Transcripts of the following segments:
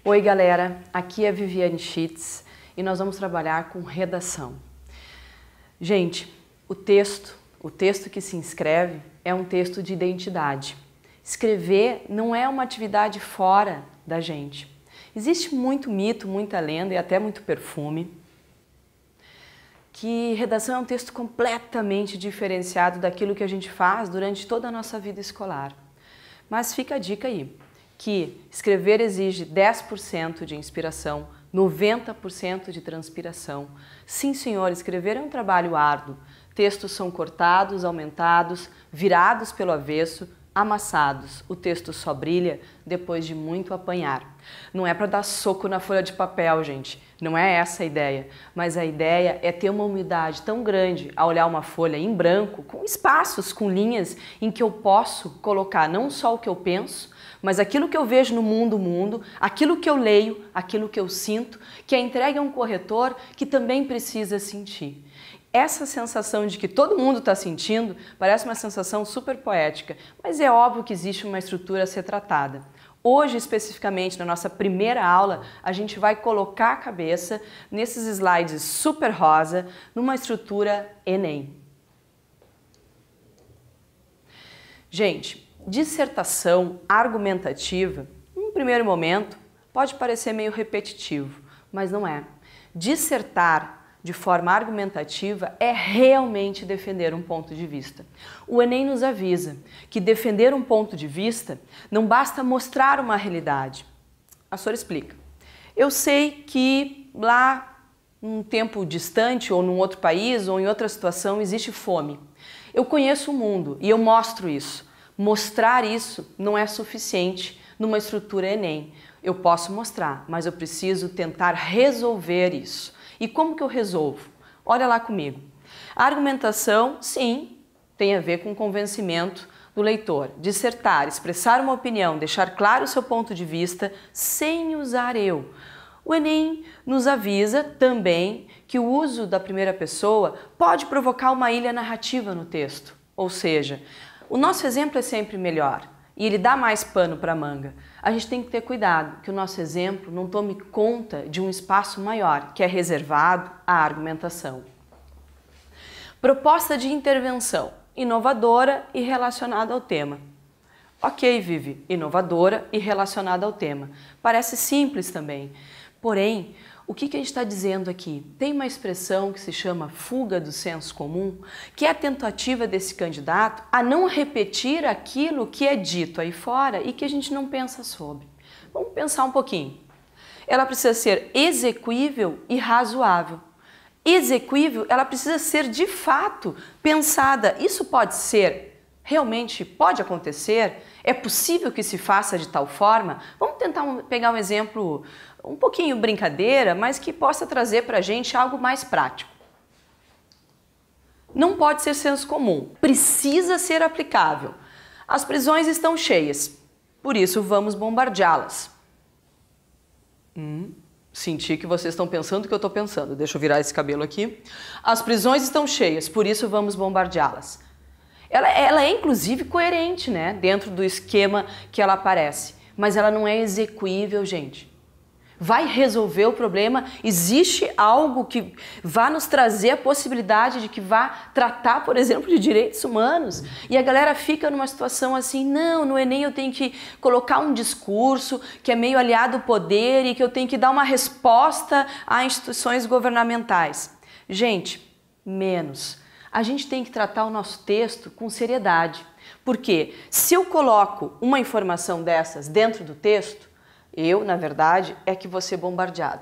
Oi galera, aqui é a Viviane Schitz e nós vamos trabalhar com redação. Gente, o texto que se escreve é um texto de identidade. Escrever não é uma atividade fora da gente. Existe muito mito, muita lenda e até muito perfume que redação é um texto completamente diferenciado daquilo que a gente faz durante toda a nossa vida escolar. Mas fica a dica aí, que escrever exige 10% de inspiração, 90% de transpiração. Sim, senhor, escrever é um trabalho árduo. Textos são cortados, aumentados, virados pelo avesso, amassados. O texto só brilha depois de muito apanhar. Não é para dar soco na folha de papel, gente. Não é essa a ideia. Mas a ideia é ter uma humildade tão grande ao olhar uma folha em branco, com espaços, com linhas, em que eu posso colocar não só o que eu penso, mas aquilo que eu vejo no mundo, aquilo que eu leio, aquilo que eu sinto, que é entregue a um corretor que também precisa sentir. Essa sensação de que todo mundo está sentindo parece uma sensação super poética, mas é óbvio que existe uma estrutura a ser tratada. Hoje, especificamente, na nossa primeira aula, a gente vai colocar a cabeça nesses slides super rosa, numa estrutura Enem. Gente, dissertação argumentativa, num primeiro momento, pode parecer meio repetitivo, mas não é. Dissertar de forma argumentativa é realmente defender um ponto de vista. O Enem nos avisa que defender um ponto de vista não basta mostrar uma realidade. A senhora explica. Eu sei que lá, num tempo distante, ou num outro país, ou em outra situação, existe fome. Eu conheço o mundo e eu mostro isso. Mostrar isso não é suficiente numa estrutura Enem. Eu posso mostrar, mas eu preciso tentar resolver isso. E como que eu resolvo? Olha lá comigo. A argumentação, sim, tem a ver com o convencimento do leitor. Dissertar, expressar uma opinião, deixar claro o seu ponto de vista sem usar eu. O Enem nos avisa também que o uso da primeira pessoa pode provocar uma ilha narrativa no texto. Ou seja, o nosso exemplo é sempre melhor e ele dá mais pano para a manga. A gente tem que ter cuidado que o nosso exemplo não tome conta de um espaço maior, que é reservado à argumentação. Proposta de intervenção, inovadora e relacionada ao tema. Ok, Vivi, inovadora e relacionada ao tema. Parece simples também, porém, o que a gente está dizendo aqui? Tem uma expressão que se chama fuga do senso comum, que é a tentativa desse candidato a não repetir aquilo que é dito aí fora e que a gente não pensa sobre. Vamos pensar um pouquinho. Ela precisa ser execuível e razoável. Execuível, ela precisa ser de fato pensada. Isso pode ser, realmente pode acontecer? É possível que se faça de tal forma? Vamos tentar pegar um exemplo um pouquinho brincadeira, mas que possa trazer para a gente algo mais prático. Não pode ser senso comum, precisa ser aplicável. As prisões estão cheias, por isso vamos bombardeá-las. Senti que vocês estão pensando o que eu estou pensando. Deixa eu virar esse cabelo aqui. As prisões estão cheias, por isso vamos bombardeá-las. Ela é inclusive coerente, né, dentro do esquema que ela aparece, mas ela não é execuível, gente. Vai resolver o problema? Existe algo que vá nos trazer a possibilidade de que vá tratar, por exemplo, de direitos humanos? E a galera fica numa situação assim, não, no Enem eu tenho que colocar um discurso que é meio aliado ao poder e que eu tenho que dar uma resposta a instituições governamentais. Gente, menos. A gente tem que tratar o nosso texto com seriedade. Porque se eu coloco uma informação dessas dentro do texto, eu, na verdade, é que vou ser bombardeado.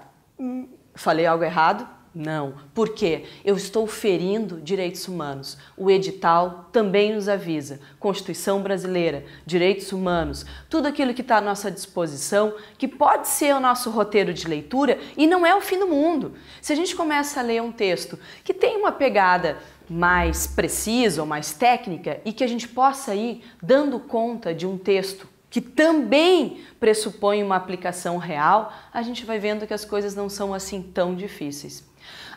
Falei algo errado? Não. Por quê? Eu estou ferindo direitos humanos. O edital também nos avisa. Constituição brasileira, direitos humanos, tudo aquilo que está à nossa disposição, que pode ser o nosso roteiro de leitura e não é o fim do mundo. Se a gente começa a ler um texto que tem uma pegada mais precisa ou mais técnica e que a gente possa ir dando conta de um texto que também pressupõe uma aplicação real, a gente vai vendo que as coisas não são assim tão difíceis.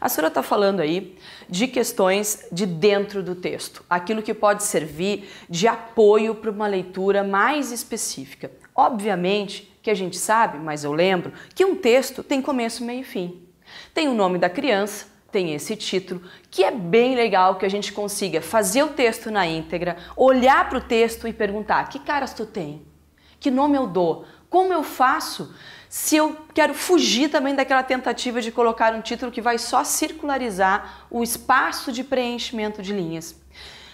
A senhora está falando aí de questões de dentro do texto, aquilo que pode servir de apoio para uma leitura mais específica. Obviamente que a gente sabe, mas eu lembro, que um texto tem começo, meio e fim. Tem o nome da criança, tem esse título, que é bem legal que a gente consiga fazer o texto na íntegra, olhar para o texto e perguntar: que caras tu tem? Que nome eu dou? Como eu faço? Se eu quero fugir também daquela tentativa de colocar um título que vai só circularizar o espaço de preenchimento de linhas.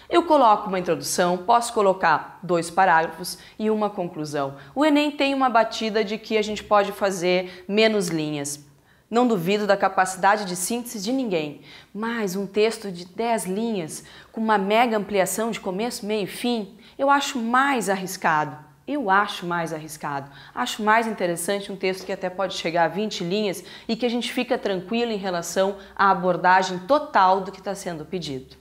Eu coloco uma introdução, posso colocar 2 parágrafos e uma conclusão. O Enem tem uma batida de que a gente pode fazer menos linhas. Não duvido da capacidade de síntese de ninguém, mas um texto de 10 linhas, com uma mega ampliação de começo, meio e fim, eu acho mais arriscado. Acho mais interessante um texto que até pode chegar a 20 linhas e que a gente fica tranquilo em relação à abordagem total do que está sendo pedido.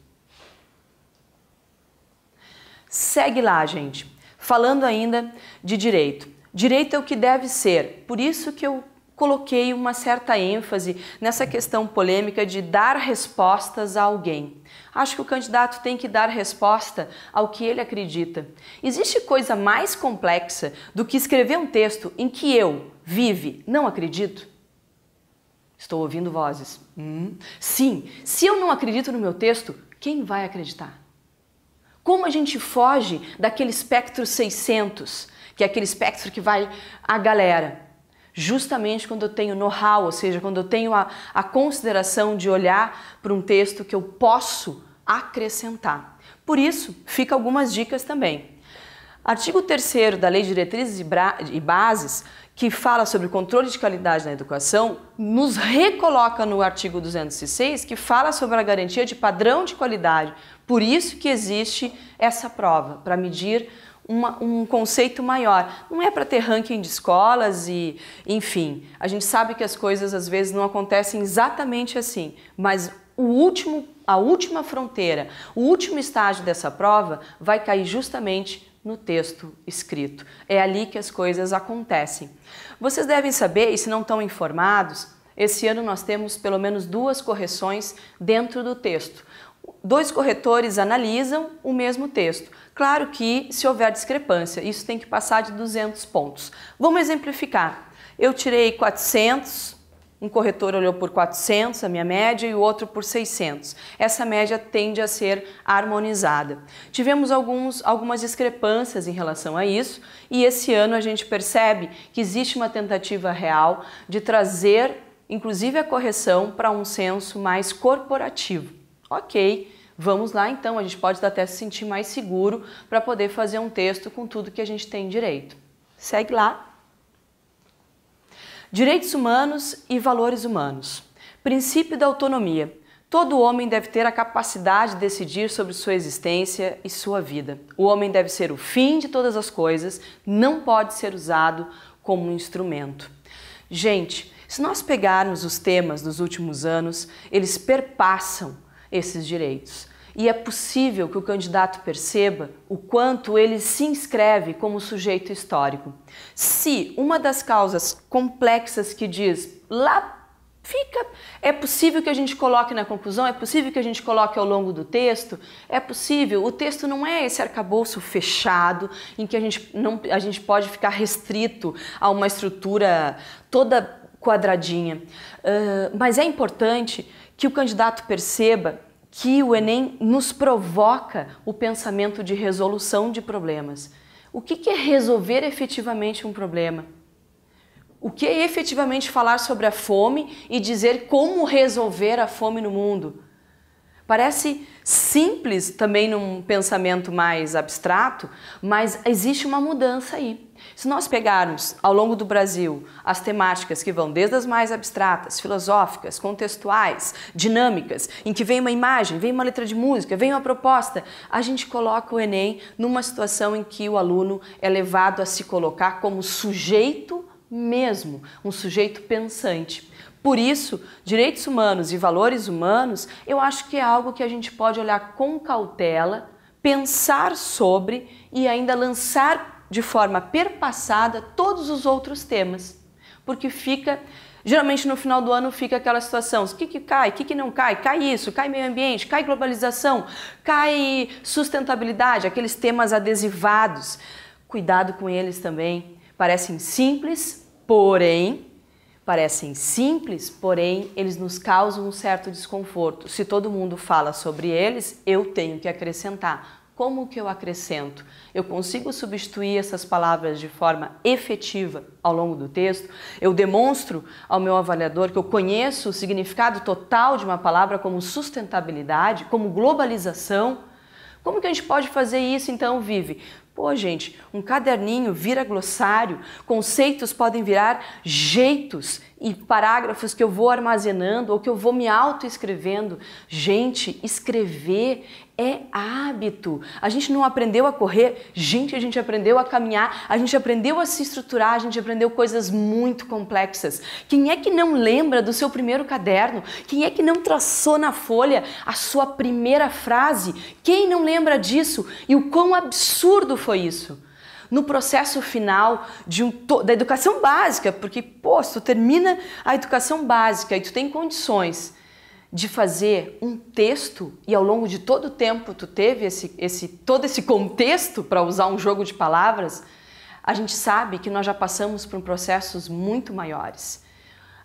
Segue lá, gente. Falando ainda de direito. Direito é o que deve ser, por isso que eu coloquei uma certa ênfase nessa questão polêmica de dar respostas a alguém. Acho que o candidato tem que dar resposta ao que ele acredita. Existe coisa mais complexa do que escrever um texto em que eu, Vive, não acredito? Estou ouvindo vozes. Sim, se eu não acredito no meu texto, quem vai acreditar? Como a gente foge daquele espectro 600, que é aquele espectro que vai a galera? Justamente quando eu tenho know-how, ou seja, quando eu tenho a consideração de olhar para um texto que eu posso acrescentar. Por isso, fica algumas dicas também. Artigo 3º da Lei de Diretrizes e Bases, que fala sobre o controle de qualidade na educação, nos recoloca no artigo 206, que fala sobre a garantia de padrão de qualidade. Por isso que existe essa prova, para medir um conceito maior. Não é para ter ranking de escolas e, enfim, a gente sabe que as coisas às vezes não acontecem exatamente assim, mas a última fronteira, o último estágio dessa prova vai cair justamente no texto escrito. É ali que as coisas acontecem. Vocês devem saber, e se não estão informados, esse ano nós temos pelo menos 2 correções dentro do texto. 2 corretores analisam o mesmo texto. Claro que se houver discrepância, isso tem que passar de 200 pontos. Vamos exemplificar. Eu tirei 400, um corretor olhou por 400, a minha média, e o outro por 600. Essa média tende a ser harmonizada. Tivemos algumas discrepâncias em relação a isso, e esse ano a gente percebe que existe uma tentativa real de trazer, inclusive, a correção para um senso mais corporativo. Ok, vamos lá então, a gente pode até se sentir mais seguro para poder fazer um texto com tudo que a gente tem direito. Segue lá. Direitos humanos e valores humanos. Princípio da autonomia. Todo homem deve ter a capacidade de decidir sobre sua existência e sua vida. O homem deve ser o fim de todas as coisas, não pode ser usado como um instrumento. Gente, se nós pegarmos os temas dos últimos anos, eles perpassam esses direitos. E é possível que o candidato perceba o quanto ele se inscreve como sujeito histórico. Se uma das causas complexas que diz lá fica, é possível que a gente coloque na conclusão, é possível que a gente coloque ao longo do texto, é possível, o texto não é esse arcabouço fechado em que a gente pode ficar restrito a uma estrutura toda quadradinha. Mas é importante que o candidato perceba que o Enem nos provoca o pensamento de resolução de problemas. O que é resolver efetivamente um problema? O que é efetivamente falar sobre a fome e dizer como resolver a fome no mundo? Parece simples também num pensamento mais abstrato, mas existe uma mudança aí. Se nós pegarmos ao longo do Brasil as temáticas que vão desde as mais abstratas, filosóficas, contextuais, dinâmicas, em que vem uma imagem, vem uma letra de música, vem uma proposta, a gente coloca o Enem numa situação em que o aluno é levado a se colocar como sujeito mesmo, um sujeito pensante. Por isso, direitos humanos e valores humanos, eu acho que é algo que a gente pode olhar com cautela, pensar sobre e ainda lançar de forma perpassada todos os outros temas, porque fica Geralmente no final do ano fica aquela situação, o que cai, o que não cai? Cai isso, cai meio ambiente, cai globalização, cai sustentabilidade, aqueles temas adesivados. Cuidado com eles também. Parecem simples, porém eles nos causam um certo desconforto. Se todo mundo fala sobre eles, eu tenho que acrescentar. Como que eu acrescento? Eu consigo substituir essas palavras de forma efetiva ao longo do texto? Eu demonstro ao meu avaliador que eu conheço o significado total de uma palavra como sustentabilidade, como globalização? Como que a gente pode fazer isso então, Vivi? Pô, gente, um caderninho vira glossário, conceitos podem virar jeitos e parágrafos que eu vou armazenando ou que eu vou me autoescrevendo. Gente, escrever é hábito. A gente não aprendeu a correr, gente, a gente aprendeu a caminhar, a gente aprendeu a se estruturar, a gente aprendeu coisas muito complexas. Quem é que não lembra do seu primeiro caderno? Quem é que não traçou na folha a sua primeira frase? Quem não lembra disso? E o quão absurdo foi isso? No processo final da educação básica, porque, pô, se tu termina a educação básica e tu tem condições de fazer um texto e ao longo de todo o tempo tu teve todo esse contexto, para usar um jogo de palavras, a gente sabe que nós já passamos por processos muito maiores.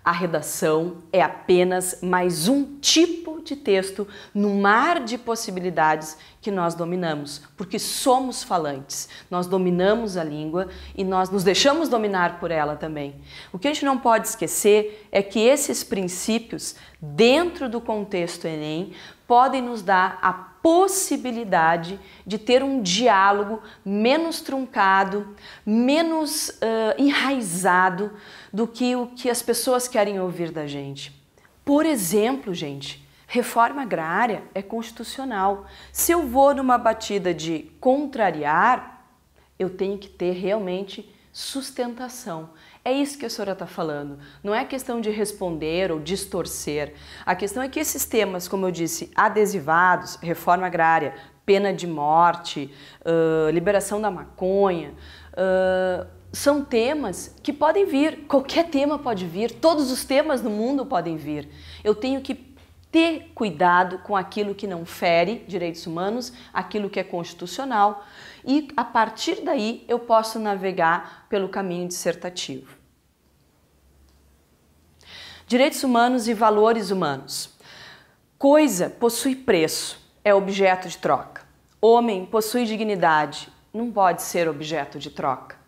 A redação é apenas mais um tipo de texto no mar de possibilidades que nós dominamos, porque somos falantes, nós dominamos a língua e nós nos deixamos dominar por ela também. O que a gente não pode esquecer é que esses princípios, dentro do contexto Enem, podem nos dar a possibilidade de ter um diálogo menos truncado, menos enraizado do que o que as pessoas querem ouvir da gente. Por exemplo, gente, reforma agrária é constitucional. Se eu vou numa batida de contrariar, eu tenho que ter realmente sustentação. É isso que a senhora está falando. Não é questão de responder ou distorcer. A questão é que esses temas, como eu disse, adesivados, reforma agrária, pena de morte, liberação da maconha, são temas que podem vir. Qualquer tema pode vir. Todos os temas no mundo podem vir. Eu tenho que ter cuidado com aquilo que não fere direitos humanos, aquilo que é constitucional, e a partir daí eu posso navegar pelo caminho dissertativo. Direitos humanos e valores humanos. Coisa possui preço, é objeto de troca. Homem possui dignidade, não pode ser objeto de troca.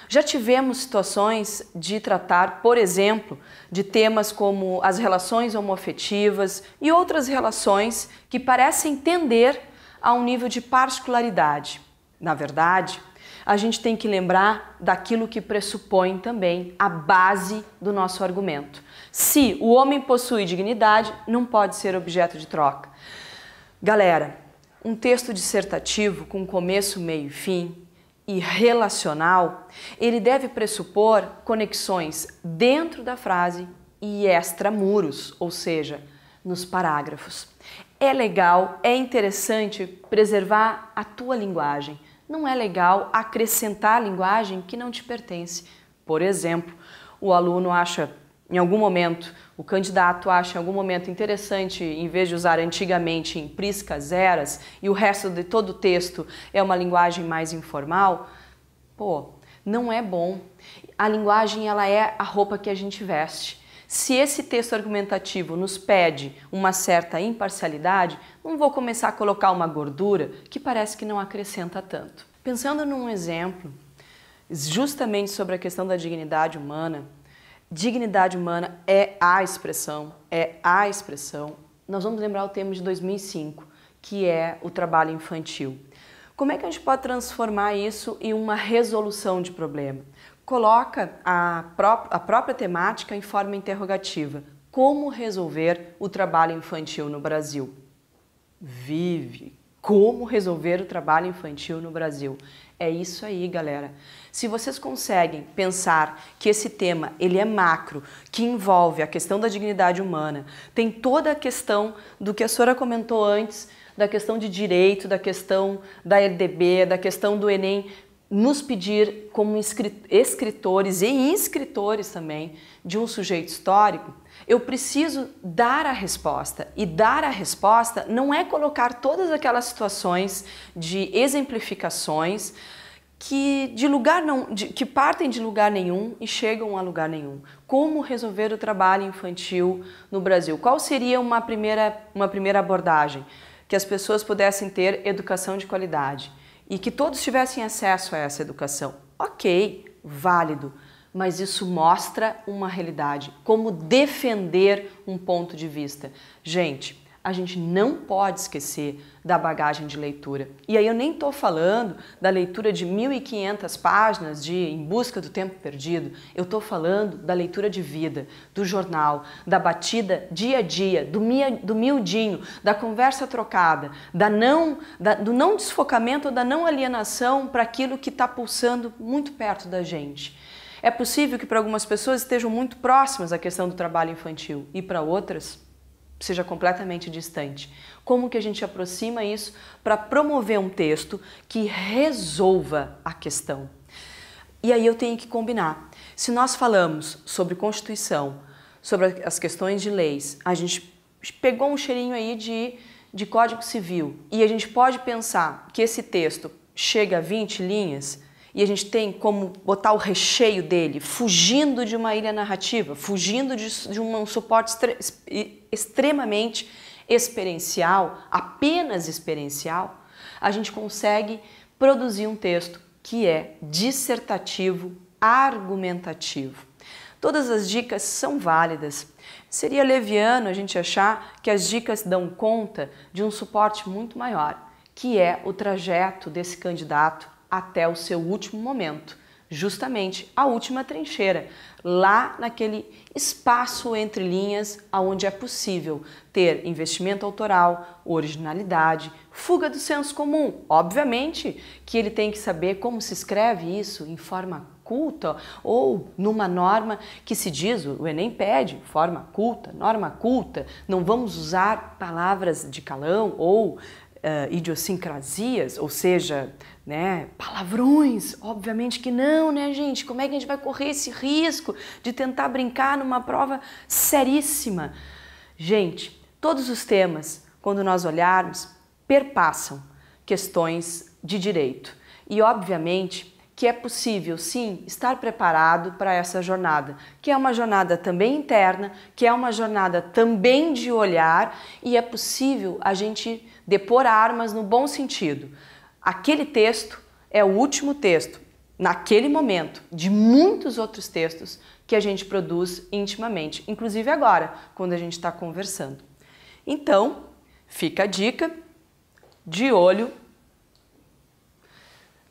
Já tivemos situações de tratar, por exemplo, de temas como as relações homoafetivas e outras relações que parecem tender a um nível de particularidade. Na verdade, a gente tem que lembrar daquilo que pressupõe também a base do nosso argumento. Se o homem possui dignidade, não pode ser objeto de troca. Galera, um texto dissertativo com começo, meio e fim, e relacional, ele deve pressupor conexões dentro da frase e extramuros, ou seja, nos parágrafos. É legal, é interessante preservar a tua linguagem. Não é legal acrescentar linguagem que não te pertence. Por exemplo, o aluno acha, em algum momento, o candidato acha em algum momento interessante, em vez de usar antigamente em priscas, eras, e o resto de todo o texto é uma linguagem mais informal, pô, não é bom. A linguagem, ela é a roupa que a gente veste. Se esse texto argumentativo nos pede uma certa imparcialidade, não vou começar a colocar uma gordura que parece que não acrescenta tanto. Pensando num exemplo, justamente sobre a questão da dignidade humana é a expressão, Nós vamos lembrar o tema de 2005, que é o trabalho infantil. Como é que a gente pode transformar isso em uma resolução de problema? Coloca a própria temática em forma interrogativa. Como resolver o trabalho infantil no Brasil? Vive! Como resolver o trabalho infantil no Brasil? É isso aí, galera. Se vocês conseguem pensar que esse tema ele é macro, que envolve a questão da dignidade humana, tem toda a questão do que a senhora comentou antes, da questão de direito, da questão da LDB, da questão do Enem, nos pedir como escritores e inscritores também de um sujeito histórico, eu preciso dar a resposta. E dar a resposta não é colocar todas aquelas situações de exemplificações que, que partem de lugar nenhum e chegam a lugar nenhum. Como resolver o trabalho infantil no Brasil? Qual seria uma primeira abordagem? Que as pessoas pudessem ter educação de qualidade e que todos tivessem acesso a essa educação. Ok, válido, mas isso mostra uma realidade. Como defender um ponto de vista? Gente, a gente não pode esquecer da bagagem de leitura. E aí eu nem estou falando da leitura de 1.500 páginas de Em Busca do Tempo Perdido. Eu estou falando da leitura de vida, do jornal, da batida dia a dia, do miudinho, da conversa trocada, do não desfocamento ou da não alienação para aquilo que está pulsando muito perto da gente. É possível que para algumas pessoas estejam muito próximas à questão do trabalho infantil e para outras seja completamente distante. Como que a gente aproxima isso para promover um texto que resolva a questão? E aí eu tenho que combinar. Se nós falamos sobre Constituição, sobre as questões de leis, a gente pegou um cheirinho aí de Código Civil e a gente pode pensar que esse texto chega a 20 linhas e a gente tem como botar o recheio dele, fugindo de uma ilha narrativa, fugindo de um suporte extremamente experiencial, apenas experiencial, a gente consegue produzir um texto que é dissertativo, argumentativo. Todas as dicas são válidas. Seria leviano a gente achar que as dicas dão conta de um suporte muito maior, que é o trajeto desse candidato até o seu último momento, justamente a última trincheira, lá naquele espaço entre linhas onde é possível ter investimento autoral, originalidade, fuga do senso comum. Obviamente que ele tem que saber como se escreve isso em forma culta ou numa norma que se diz, o Enem pede, forma culta, norma culta, não vamos usar palavras de calão ou idiosincrasias, ou seja, né, palavrões, obviamente que não, né, gente? Como é que a gente vai correr esse risco de tentar brincar numa prova seríssima? Gente, todos os temas, quando nós olharmos, perpassam questões de direito. E, obviamente, que é possível, sim, estar preparado para essa jornada, que é uma jornada também interna, que é uma jornada também de olhar, e é possível a gente depor armas no bom sentido. Aquele texto é o último texto, naquele momento, de muitos outros textos que a gente produz intimamente, inclusive agora, quando a gente está conversando. Então, fica a dica, de olho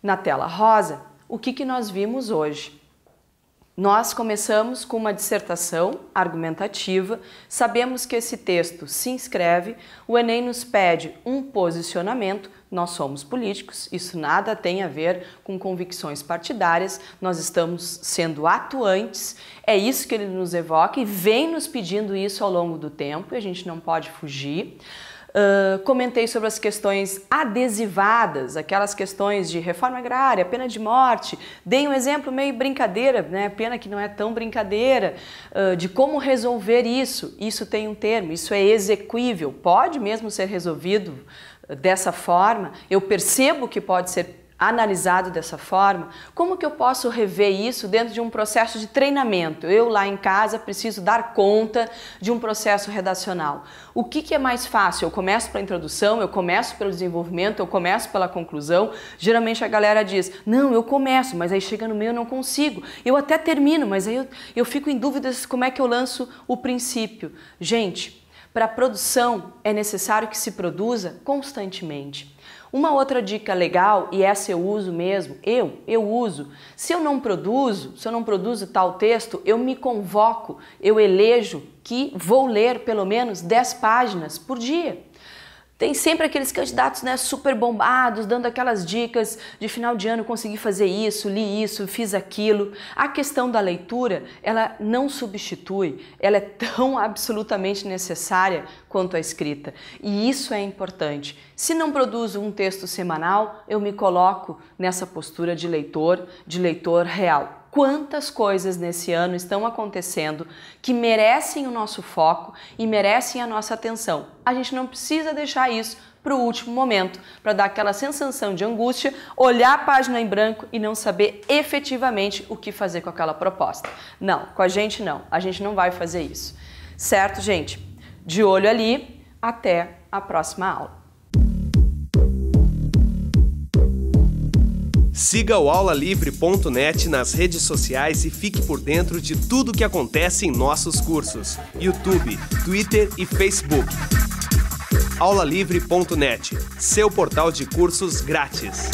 na tela rosa. O que nós vimos hoje? Nós começamos com uma dissertação argumentativa, sabemos que esse texto se inscreve, o Enem nos pede um posicionamento, nós somos políticos, isso nada tem a ver com convicções partidárias, nós estamos sendo atuantes, é isso que ele nos evoca e vem nos pedindo isso ao longo do tempo e a gente não pode fugir. Comentei sobre as questões adesivadas, aquelas questões de reforma agrária, pena de morte, dei um exemplo meio brincadeira, né? Pena que não é tão brincadeira, de como resolver isso. Isso tem um termo, isso é exequível, pode mesmo ser resolvido dessa forma, eu percebo que pode ser analisado dessa forma. Como que eu posso rever isso dentro de um processo de treinamento? Eu lá em casa preciso dar conta de um processo redacional. O que é mais fácil? Eu começo pela introdução, eu começo pelo desenvolvimento, eu começo pela conclusão. Geralmente a galera diz, não, eu começo, mas aí chega no meio eu não consigo. Eu até termino, mas aí eu fico em dúvidas como é que eu lanço o princípio. Gente, para a produção é necessário que se produza constantemente. Uma outra dica legal, e essa eu uso mesmo, eu uso, se eu não produzo tal texto, eu me convoco, eu elejo que vou ler pelo menos 10 páginas por dia. Tem sempre aqueles candidatos, né, super bombados, dando aquelas dicas de final de ano, consegui fazer isso, li isso, fiz aquilo. A questão da leitura, ela não substitui, ela é tão absolutamente necessária quanto a escrita. E isso é importante. Se não produzo um texto semanal, eu me coloco nessa postura de leitor real. Quantas coisas nesse ano estão acontecendo que merecem o nosso foco e merecem a nossa atenção. A gente não precisa deixar isso para o último momento, para dar aquela sensação de angústia, olhar a página em branco e não saber efetivamente o que fazer com aquela proposta. Não, com a gente não vai fazer isso. Certo, gente? De olho ali, até a próxima aula. Siga o aulalivre.net nas redes sociais e fique por dentro de tudo o que acontece em nossos cursos. YouTube, Twitter e Facebook. aulalivre.net, seu portal de cursos grátis.